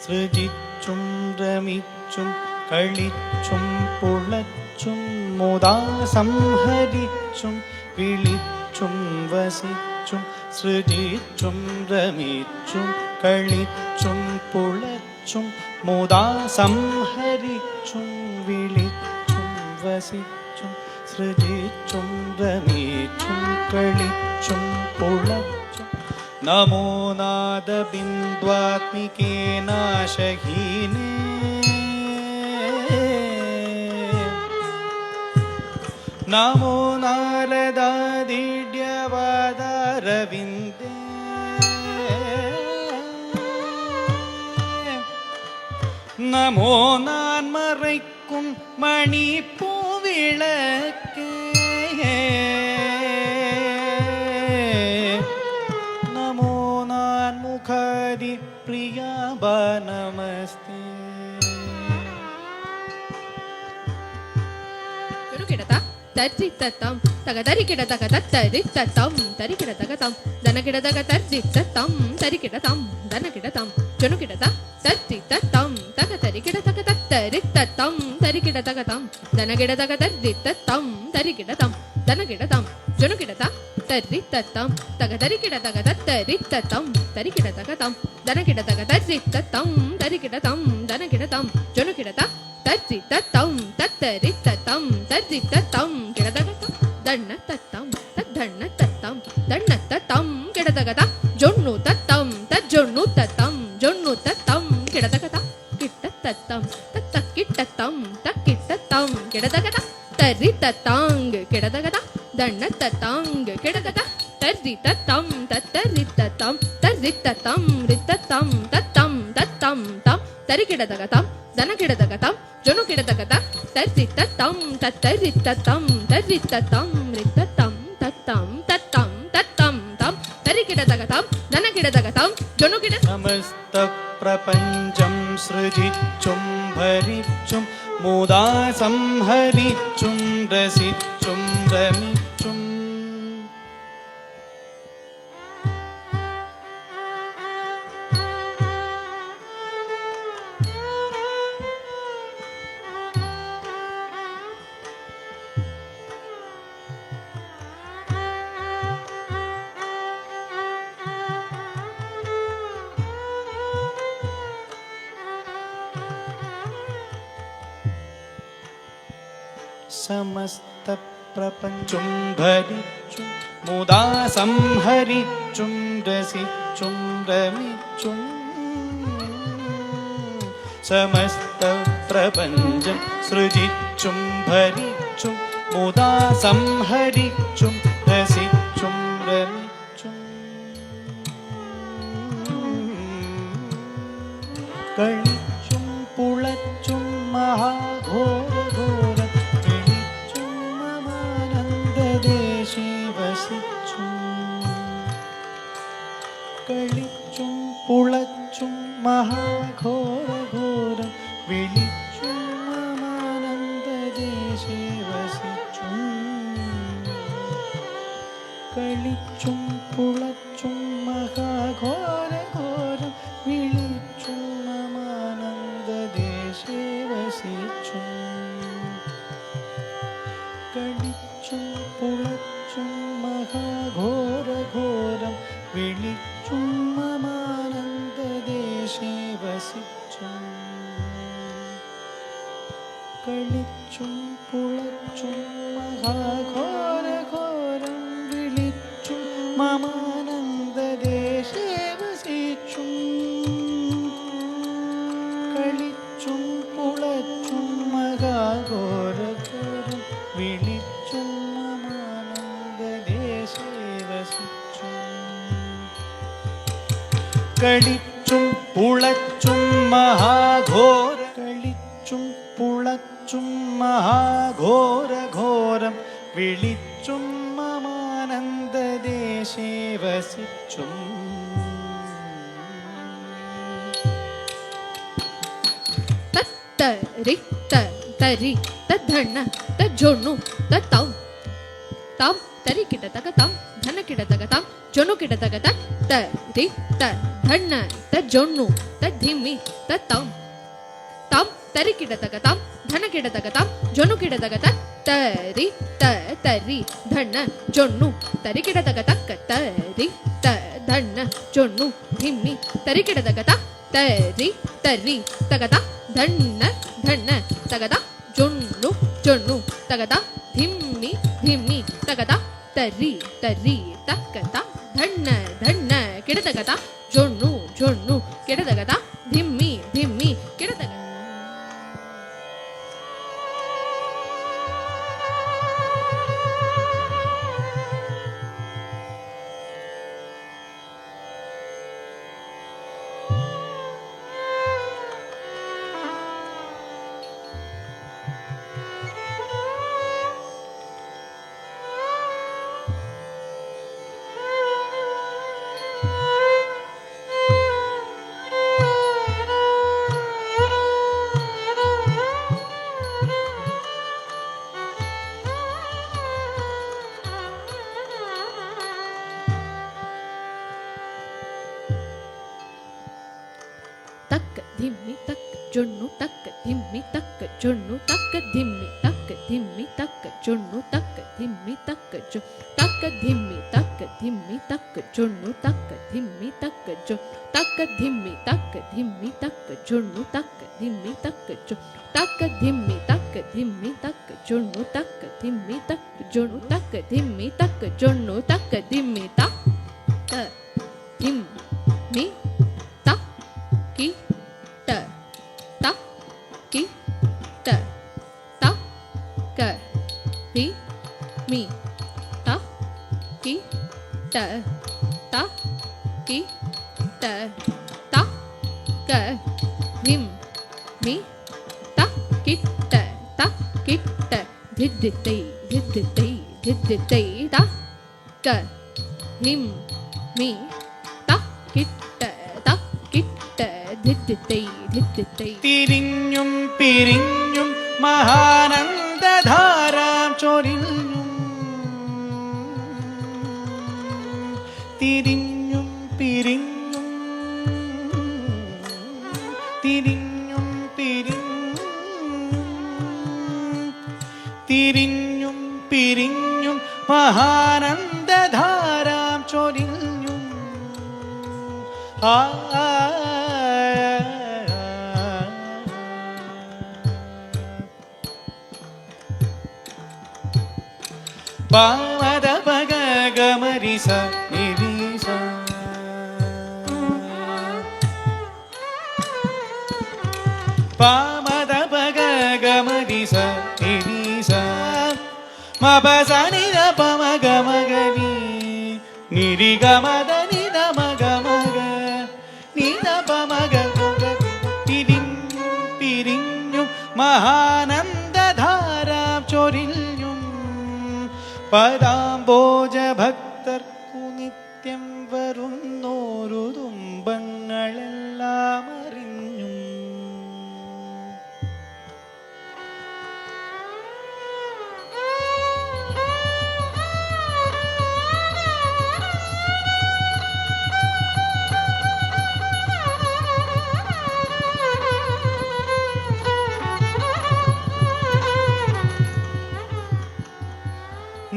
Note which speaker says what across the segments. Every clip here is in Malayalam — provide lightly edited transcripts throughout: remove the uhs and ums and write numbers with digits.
Speaker 1: സൃജിച്ചും രമിച്ചും കളിച്ചും പുളച്ചും മുദാ സംഹരിച്ചും വിളിച്ചും വസിച്ചും സൃജിച്ചും രമിച്ചും കളിച്ചും പുളച്ചും മുദാ സംഹരിച്ചും വിളിച്ചും വസിച്ചും സൃജിച്ചും രമിച്ചും കളിച്ചും പുളച്ചും നമോ നാദബിന്ദ്വാത്മികേ നാശഹീനേ നമോ നാരദാദിഡ്യവാദാരവിന്ദേ നമോ നാൻമറയ്ക്കും മണിപ്പൂവിളക്കേ നമോ നാൻമുഖാരി പ്രിയാബ നമസ്തേ.
Speaker 2: തരിത്തത്തം തകതരികിട തക തരിത്തത്തം തരികിടതകതം ധനകിടതക തരിത്തത്തം തരികിടതം ധനകിടതം ജനുകിടത തരിത്തത്തം തകതരികിട തക തരിത്തത്തം തരികിടതകതം ധനകിടതക തരിത്തത്തം തരികിടതം ധനകിടതം ജനുകിടത തരിത്തത്തം തകതരികിട തക തരിത്തത്തം തരികിടതകതം ധനകിടതക തരിത്തത്തം തരികിടതം ധനകിടതം ജനുകിടത തരിത്തത്തം തരിത്തത്തം തരിത്തത്തം കിടതകതം ദണ്ണത്തത്തം തദ്ധണ്ണത്തത്തം ദണ്ണത്തത്തം കിടതകത ജൊണ്ണു തത്തം തജ്ജൊണ്ണു തത്തം ജൊണ്ണു തത്തം കിടതകത കിട്ടത്തത്തം തത്തക്കിട്ടത്തം തക്കിട്ടത്തം കിടതകത തരിത്തത്താങ് കിടതകത ദണ്ണത്തത്താങ് കിടതക തരിത്തത്തം തത്തരിത്തത്തം തരിത്തത്തം റിത്തത്തം തത്തം തത്തം തം തരികിടതകതം ധനകിടതകതം ജനുകിടതകത തരിത്തത്തം തത്തരിത്തത്തം തരിത്തത്തം റിത്തത്തം തത്തം തത്തം തത്തം തം തരികിടതകതം ധനകിടതകതം ജനുകിട.
Speaker 1: സമസ്ത പ്രപഞ്ചം സൃജിച്ചും ഭരിച്ചും മുദാ സംഹരിച്ചും രസിച്ചും രമിച്ചും സമസ്ത പ്രപഞ്ചം ഭരിച്ചും മുദാ സംഹരിച്ചും രസിച്ചും രമിച്ചും സമസ്ത പ്രപഞ്ചം സൃജിച്ചും ഭരിച്ചും മുദാ സംഹരിച്ചും രസിച്ചും രമിച്ചും കളിച്ചും പുളച്ചും മഹാഘോരഘോര കളിച്ചും പുളച്ചും മഹാഘോരഘോരം വിളിച്ചും ആനന്ദദേശേ വസിച്ചും കളിച്ചും പുളച്ചും മഹാഘോരഘോരം വിളിച്ചും ആനന്ദദേശേ വസിച്ചും കളിച്ചും പുളച്ചും മഹാഘോരഘോരം വിളിച്ചും മമാനന്ദദേശേ വസിച്ചും കളിച്ചും പുളച്ചും മഹാഘോരഘോരം വിളിച്ചും മമാനന്ദദേശേ വസിച്ചും കളിച്ചും പുളച്ചും മഹാഘോരഘോരം വിളിച്ചും മമാനന്ദദേശേ വസിച്ചും കളിച്ചും പുളച്ചും മഹാഘോര കളിച്ചും പുളച്ചും മഹാഘോരഘോരം വിളിച്ചും മമാനന്ദദേശേ വസിച്ചും
Speaker 2: തത്തരിത്ത തരി തദ്ധണ്ണ തജ്ജൊണ്ണു തത്തം തം തരികിടതകതം ധനകിടതകതം ജൊനുകിടതകത തരി ത ಧಣ್ಣ ತ ಜೊಣ್ಣು ತ ಧಿಮ್ಮಿ ತ ತಂ ತಂ ತರಿ ಕಿಡತಗ ತಂ ಧನ ಕಿಡತಗ ತಂ ಜೊಣ್ಣು ಕಿಡತಗ ತ ತರಿ ತ ತರಿ ಧಣ್ಣ ಜೊಣ್ಣು ತರಿ ಕಿಡತಗ ತಕ್ಕ ತರಿ ತ ಧಣ್ಣ ಜೊಣ್ಣು ಧಿಮ್ಮಿ ತರಿ ಕಿಡತಗ ತ ತರಿ ತರಿ ತಗದ ಧಣ್ಣ ಧಣ್ಣ ತಗದ ಜೊಣ್ಣು ಜೊಣ್ಣು ತಗದ ಧಿಮ್ಮಿ ಧಿಮ್ಮಿ ತಗದ ತರಿ ತರಿ ತಕ್ಕದ ಧಣ್ಣ ಧಣ್ಣ ಕಿಡತಗದ ಜೊಣ್ಣು ಜೊಣ್ಣು ಕಿಡತಗದ ಧಿಮ್ಮಿ ಧಿಮ್ಮಿ ಕಿಡತಗ ತಕ್ಕ ಧಿಮ್ಮಿ ತಕ್ಕ ಜೊಣ್ಣು ತಕ್ಕ ಧಿಮ್ಮಿ ತಕ್ಕ ಜೊಣ್ಣು ತಕ್ಕ ಧಿಮ್ಮಿ ತಕ್ಕ ಧಿಮ್ಮಿ ತಕ್ಕ ಜೊಣ್ಣು ತಕ್ಕ ಧಿಮ್ಮಿ ತಕ್ಕ ಜೊ ತಕ್ಕ ಧಿಮ್ಮಿ ತಕ್ಕ ಧಿಮ್ಮಿ ತಕ್ಕ ಜೊಣ್ಣು ತಕ್ಕ ಧಿಮ್ಮಿ ತಕ್ಕ ಜೊ ತಕ್ಕ ಧಿಮ್ಮಿ ತಕ್ಕ ಧಿಮ್ಮಿ ತಕ್ಕ ಜೊಣ್ಣು ತಕ್ಕ ಧಿಮ್ಮಿ ತಕ್ಕ ಜೊ ತಕ್ಕ ಧಿಮ್ಮಿ ತಕ್ಕ ಧಿಮ್ಮಿ ತಕ್ಕ ಜೊಣ್ಣು ತಕ್ಕ ಧಿಮ್ಮಿ ತಕ್ಕ ಜೊಣ್ಣು ತಕ್ಕ ಧಿಮ್ಮಿ ತಕ್ಕ ಜೊಣ್ಣು ತಕ್ಕ ಧಿಮ್ಮಿ ತಕ್ಕ ಧಿಮ್ಮಿ ಕಿ ಟ ತ ಕಿ ಟ ತ ಕ ರಿ ಮಿ ತ ಕಿ ಟ ತ ಕಿ ಟ ತ ಕ ರಿಂ ಮಿ ತ ಕಿ ಟ ತ ಕಿ ಟ ಧಿದ್ದಿತ್ತೈ ಧಿದ್ದಿತ್ತೈ ಧಿದ್ದಿತ್ತೈ ತ ಕ ರಿಂ ಮಿ ತ ಕಿ ಟ ത കി ಟ ധിദ്ദിത്തൈ ധിദ്ദിത്തൈ
Speaker 1: തിരിഞ്ഞും പിരിഞ്ഞും മഹാനന്ദധാരാം ചൊരിഞ്ഞും തിരിഞ്ഞും പിരിഞ്ഞും തിരിഞ്ഞും പിരിഞ്ഞും തിരിഞ്ഞും പിരിഞ്ഞും മഹാനന്ദധാരാം ചൊരിഞ്ഞും ആ പാമദ പഗ ഗമരിസ നിരിസ പാമദ പഗ ഗമരിസ നിരിസ മപസ നിര പമ ഗമഗനി നിരി ഗമദ നിര മഗ മഗ നിര പമഗ തിരിഞ്ഞും പിരിഞ്ഞും മഹാനന്ദധാരാം ചൊരിഞ്ഞും പദാംബോജ ഭക്തർക്കു നിത്യം വരുന്നോരു തുമ്പങ്ങളെല്ലാം അറിഞ്ഞും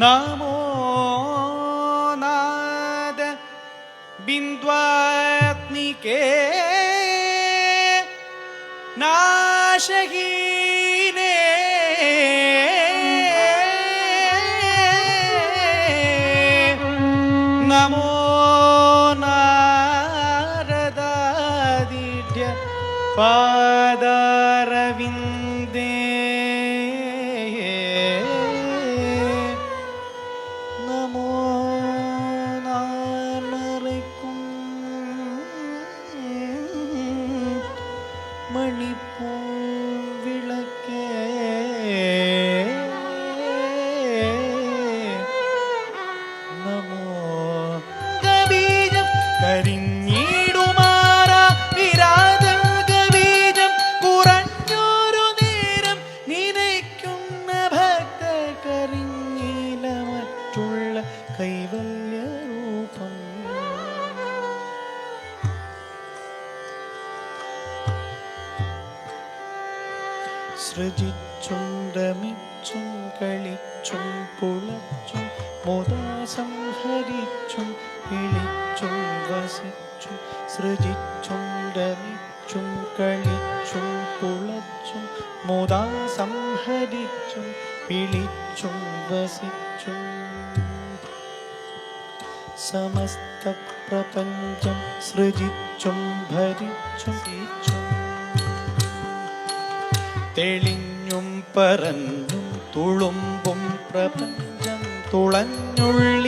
Speaker 1: നമോ നാദ ബിന്ദ്വാത്മികേ നാശഹീനേ നമോ നാരദാദിഢ്യ പാദാരവിന്ദേ സൃജിച്ചും രമിച്ചും കളിച്ചും പുളച്ചും മുദാ സംഹരിച്ചും വിളിച്ചും വസിച്ചും സൃജിച്ചും രമിച്ചും കളിച്ചും പുളച്ചും മുദാ സംഹരിച്ചും വിളിച്ചും വസിച്ചും സമസ്ത പ്രപഞ്ചം സൃജിച്ചും ഭരിച്ചും തെളിഞ്ഞും പറഞ്ഞും തുളുമ്പും പ്രപഞ്ചം തുളഞ്ഞുള്ളിലെള്ളോളം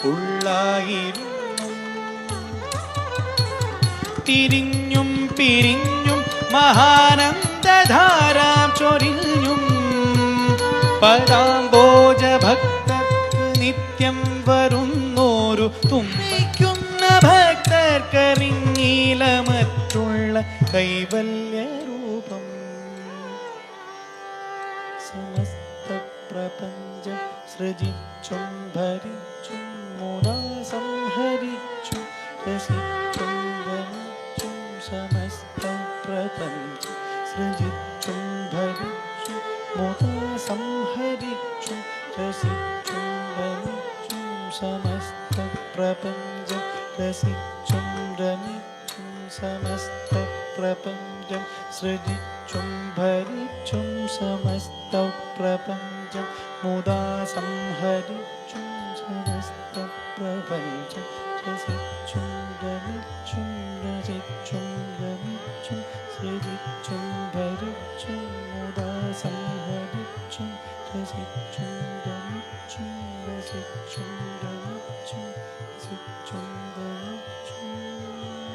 Speaker 1: ഉള്ളായിരുന്നു തിരിഞ്ഞും പിരിഞ്ഞും മഹാനന്ദധാരാം ചൊരിഞ്ഞും പരാംബോജ ഭക്തർക്ക് നിത്യം വരുന്നോരു തുമ്പിക്കുന്ന ഭക്തർക്കറിഞ്ഞീല മറ്റുള്ള കൈവല്യ രൂപം സമസ്ത പ്രപഞ്ചം സൃജിച്ചും ഭരിച്ചും മുദാ സംഹരിച്ചും രസിച്ചും വനിച്ചും സമസ്ത പ്രപഞ്ചം സൃജിച്ചും ഭരിച്ചും മുദാ സംഹരിച്ചും രസിച്ചും വനിച്ചും സമസ്ത പ്രപഞ്ചം രസിച്ചും രമിച്ചും സമസ്ത പ്രപഞ്ചം സൃജിച്ചും ഭരിച്ചും സമസ്ത പ്രപഞ്ചം മുദാ സംഹരിച്ചും സമസ്ത പ്രപഞ്ചം രസിച്ചും രമിച്ചും രസിച്ചും രമിച്ചും സൃജിച്ചും ഭരിച്ചും മുദാ സംഹരിച്ചും രസിച്ചും രമിച്ചും രസിച്ചും രമിച്ചും രസിച്ചും രമിച്ചും